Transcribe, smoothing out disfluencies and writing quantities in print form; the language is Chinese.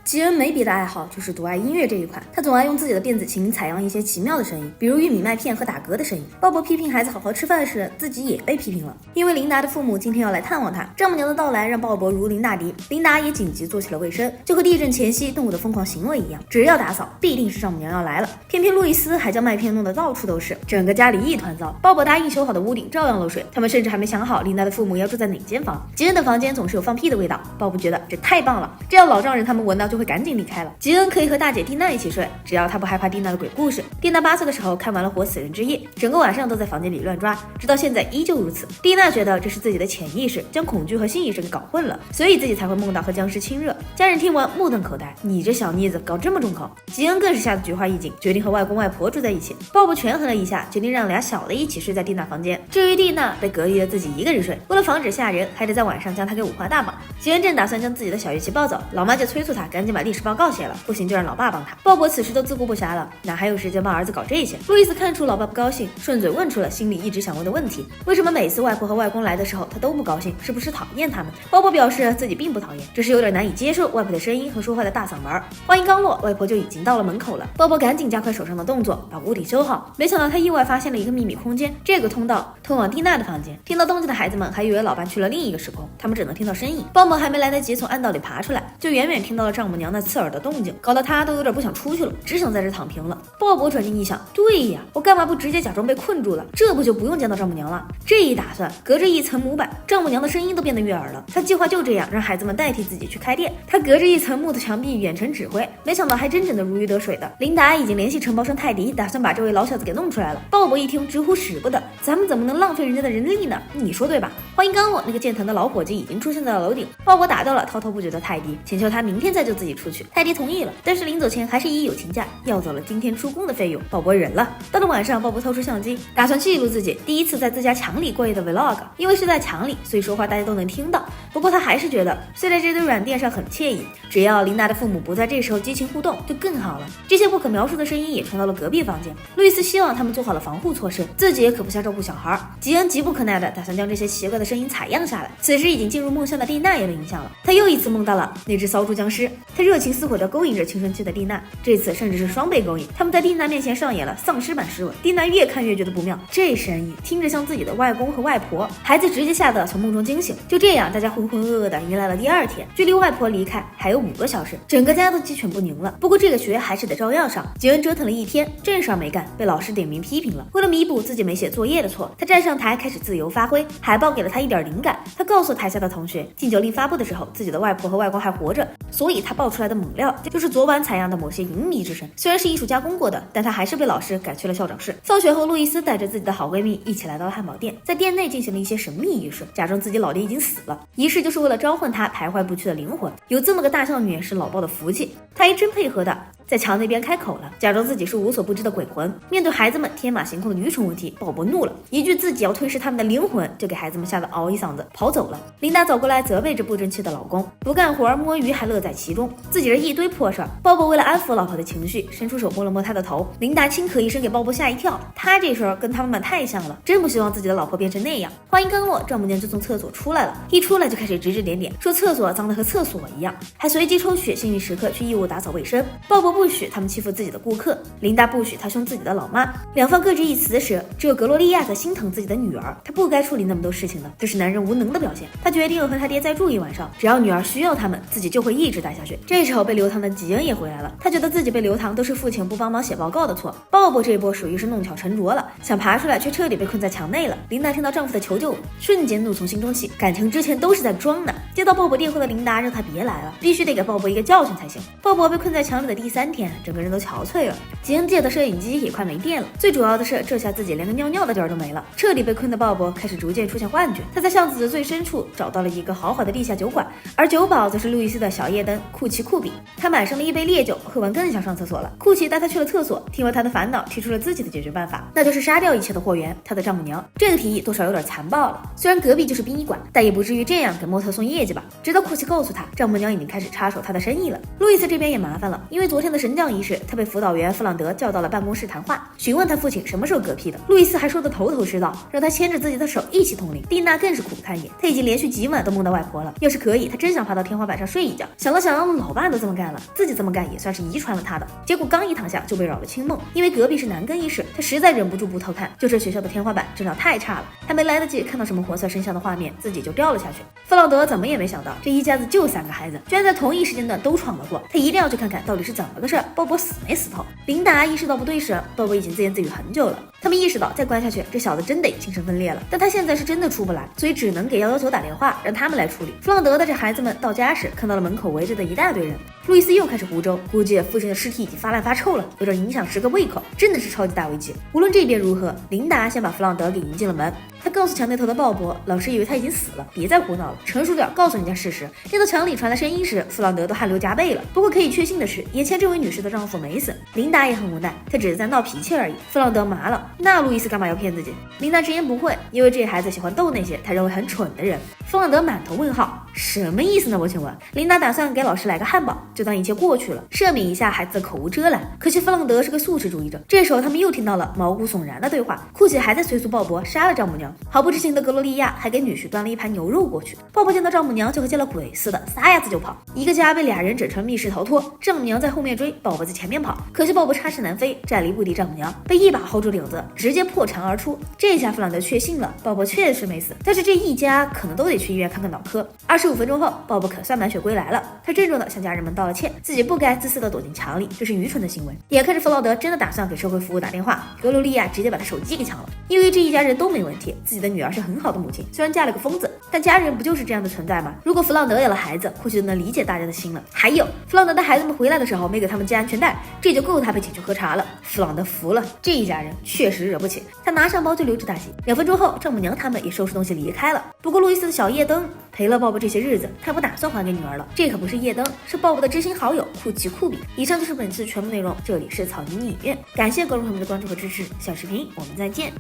吉恩没别的爱好，就是独爱音乐这一款。他总爱用自己的电子琴采样一些奇妙的声音，比如玉米麦片和打嗝的声音。鲍勃批评孩子好好吃饭时，自己也被批评了，因为琳达的父母今天要来探望他。丈母娘的到来让鲍勃如临大敌，琳达也紧急做起了卫生，就和地震前夕动物的疯狂行为一样，只要打扫，必定是丈母娘要来了。偏偏路易斯还将麦片弄得到处都是，整个家里一团糟。鲍勃答应修好的屋顶照样漏水，他们甚至还没想好琳达的父母要住在哪间房。吉恩的房间总是有放屁的味道，鲍勃觉得这太棒了，这样老丈人他们闻到就会赶紧离开了。吉恩可以和大姐蒂娜一起睡，只要他不害怕蒂娜的鬼故事。蒂娜8岁的时候看完了《活死人之夜》，整个晚上都在房间里乱抓，直到现在依旧如此。蒂娜觉得这是自己的潜意识将恐惧和性意识给搞混了，所以自己才会梦到和僵尸亲热。家人听完目瞪口呆，你这小妮子搞这么重口。吉恩更是吓得菊花一紧，决定和外公外婆住在一起。鲍勃权衡了一下，决定让俩小的一起睡在蒂娜房间。至于蒂娜，被隔离了自己一个人睡，为了防止吓人，还得在晚上将她给五花大绑。吉恩正打算将自己的小乐器抱走，老妈就催促他赶紧把历史报告写了，不行就让老爸帮他。鲍勃此时都自顾不暇了，哪还有时间帮儿子搞这些？路易斯看出老爸不高兴，顺嘴问出了心里一直想问的问题：为什么每次外婆和外公来的时候他都不高兴？是不是讨厌他们？鲍勃表示自己并不讨厌，只是有点难以接受外婆的声音和说话的大嗓门。话音刚落，外婆就已经到了门口了。鲍勃赶紧加快手上的动作，把屋顶修好。没想到他意外发现了一个秘密空间，这个通道通往蒂娜的房间。听到动静的孩子们还以为老爸去了另一个时空，他们只能听到声音。鲍勃还没来得及从暗道里爬出来，就远远听到了丈母娘那刺耳的动静，搞得他都有点不想出去了，只想在这躺平了。鲍勃转念一想，对呀，我干嘛不直接假装被困住了？这不就不用见到丈母娘了？这一打算，隔着一层木板，丈母娘的声音都变得悦耳了。他计划就这样让孩子们代替自己去开店，他隔着一层木的墙壁远程指挥，没想到还真的如鱼得水的。琳达已经联系承包商泰迪，打算把这位老小子给弄出来了。鲍勃一听直呼使不得，咱们怎么能浪费人家的人力呢？你说对吧？话音刚落，那个健谈的老伙计已经出现在了楼顶。鲍勃打掉了滔滔不绝的泰迪，请求他明天再救自己出去。泰迪同意了，但是临走前还是以友情价要走了今天出工的费用。鲍勃忍了。到了晚上，鲍勃掏出相机，打算记录自己第一次在自家墙里过夜的 vlog。因为是在墙里，所以说话大家都能听到。不过他还是觉得睡在这堆软垫上很惬意，只要琳达的父母不在这时候激情互动就更好了。这些不可描述的声音也传到了隔壁房间。路易斯希望他们做好了防护措施，自己也可不瞎照顾小孩。吉恩急不可耐的打算将这些奇怪的声音采样下来。此时已经进入梦乡的蒂娜也被影响了，她又一次梦到了那只骚猪僵尸，她热情似火地勾引着青春期的蒂娜，这次甚至是双倍勾引。他们在蒂娜面前上演了丧尸版湿吻，蒂娜越看越觉得不妙，这声音听着像自己的外公和外婆，孩子直接吓得从梦中惊醒。就这样，大家浑浑噩噩的迎来了第二天，距离外婆离开还有5个小时，整个家都鸡犬不宁了。不过这个学还是得照样上。吉恩折腾了一天，正事儿没干，被老师点名批评了。为了弥补自己没写作业的错，他站上台开始自由发挥，海报给了他一点灵感。他告诉台下的同学，禁酒令发布的时候，自己的外婆和外公还活着，所以他爆出来的猛料就是昨晚采样的某些淫靡之声。虽然是艺术加工过的，但他还是被老师赶去了校长室。放学后，路易斯带着自己的好闺蜜一起来到了汉堡店，在店内进行了一些神秘仪式，假装自己老爹已经死了。仪式就是为了召唤他徘徊不去的灵魂。有这么个大少女是老鲍的福气，他还真配合的在墙那边开口了，假装自己是无所不知的鬼魂。面对孩子们天马行空的愚蠢问题，鲍勃怒了，一句自己要吞噬他们的灵魂，就给孩子们吓得嗷一嗓子跑走了。琳达走过来责备着不争气的老公，不干活摸鱼还乐在其中，自己这一堆破事儿。鲍勃为了安抚老婆的情绪，伸出手摸了摸她的头。琳达轻咳一声给鲍勃吓一跳，他这时候跟他妈妈太像了，真不希望自己的老婆变成那样。话音刚落，丈母娘就从厕所出来了，一出来就开始指指点点，说厕所脏得和厕所一样，还随机抽取幸运时刻去义务打扫卫生。鲍勃不许他们欺负自己的顾客，琳达不许他凶自己的老妈，两方各执一词时，只有格罗利亚在心疼自己的女儿，他不该处理那么多事情的，这是男人无能的表现。他决定和他爹再住一晚上，只要女儿需要他们，自己就会一直待下去。这时候被留堂的吉恩也回来了，他觉得自己被留堂都是父亲不帮忙写报告的错。鲍勃这一波属于是弄巧成拙了，想爬出来却彻底被困在墙内了。琳达听到丈夫的求救，瞬间怒从心中起，感情之前都是在装的。接到鲍勃电话的琳达让他别来了，必须得给鲍勃一个教训才行。鲍勃被困在墙里的第3天，整个人都憔悴了。吉恩借的摄影机也快没电了，最主要的是这下自己连个尿尿的地儿都没了。彻底被困的鲍勃开始逐渐出现幻觉，他在巷子的最深处找到了一个豪华的地下酒馆，而酒保则是路易斯的小夜灯库奇库比。他满上了一杯烈酒，喝完更想上厕所了。库奇带他去了厕所，听完他的烦恼，提出了自己的解决办法，那就是杀掉一切的货源，他的丈母娘。这个提议多少有点残暴了，虽然隔壁就是殡仪馆，但也不至于这样给模特送业绩吧。直到库奇告诉他，丈母娘已经开始插手他的生意了。路易斯这边也麻烦了，因为昨天的的神将仪式，他被辅导员弗朗德叫到了办公室谈话，询问他父亲什么时候嗝屁的。路易斯还说得头头是道，让他牵着自己的手一起通灵。蒂娜更是苦不堪言，他已经连续几晚都梦到外婆了。要是可以，他真想爬到天花板上睡一觉。想了想，老爸都这么干了，自己这么干也算是遗传了他的。结果刚一躺下就被扰了清梦，因为隔壁是男更衣室，他实在忍不住不偷看。就这学校的天花板质量太差了，还没来得及看到什么活色生香的画面，自己就掉了下去。弗朗德怎么也没想到，这一家子就3个孩子，居然在同一时间段都闯了祸。他一定要去看看到底是怎么个事儿，鲍勃死没死透。琳达意识到不对时，鲍勃已经自言自语很久了。他们意识到再关下去，这小子真得精神分裂了。但他现在是真的出不来，所以只能给119打电话，让他们来处理。弗朗德带着孩子们到家时，看到了门口围着的一大堆人。路易斯又开始胡诌，估计父亲的尸体已经发烂发臭了，有点影响10个胃口，真的是超级大危机。无论这边如何，琳达先把弗朗德给迎进了门。他告诉墙那头的鲍勃，老师以为他已经死了，别再胡闹了，成熟点，告诉人家事实。听到墙里传来声音时，弗朗德都汗流浃背了。不过可以确信的是，眼前这位女士的丈夫没死。琳达也很无奈，她只是在闹脾气而已。弗朗德麻了，那路易斯干嘛要骗自己？琳达直言不讳，因为这孩子喜欢逗那些他认为很蠢的人。弗朗德满头问号，什么意思呢？我请问。琳达打算给老师来个汉堡，就当一切过去了，赦免一下孩子的口无遮拦。可惜弗朗德是个素食主义者。这时候他们又听到了毛骨悚然的对话，库奇还在催促鲍勃杀了丈母娘。毫不知情的格罗利亚还给女婿端了一盘牛肉过去。鲍勃见到丈母娘就和见了鬼似的，撒丫子就跑。一个家被2人整成密室逃脱，丈母娘在后面追，鲍勃在前面跑。可惜鲍勃插翅难飞，站立不敌丈母娘，被一把薅住领子，直接破墙而出。这下弗朗德确信了，鲍勃确实没死，但是这一家可能都得去医院看看脑科。25分钟后，鲍勃可算满血归来了。他郑重地向家人们道了歉，自己不该自私地躲进墙里，这是愚蠢的行为。眼看着弗朗德真的打算给社会服务打电话，格罗利亚直接把他手机给抢了。因为这一家人都没问题，自己的女儿是很好的母亲，虽然嫁了个疯子，但家人不就是这样的存在吗？如果弗朗德有了孩子，或许就能理解大家的心了。还有，弗朗德的孩子们回来的时候没给他们系安全带，这就够他被请去喝茶了。弗朗德服了，这一家人确实惹不起。他拿上包就溜之大吉。2分钟后，丈母娘他们也收拾东西离开了。不过路易斯的小夜灯陪了鲍勃这些日子，他不打算还给女儿了。这可不是夜灯，是鲍勃的知心好友库奇库比。以上就是本次全部内容，这里是草泥影院，感谢各位朋友们的关注和支持，下视频我们再见。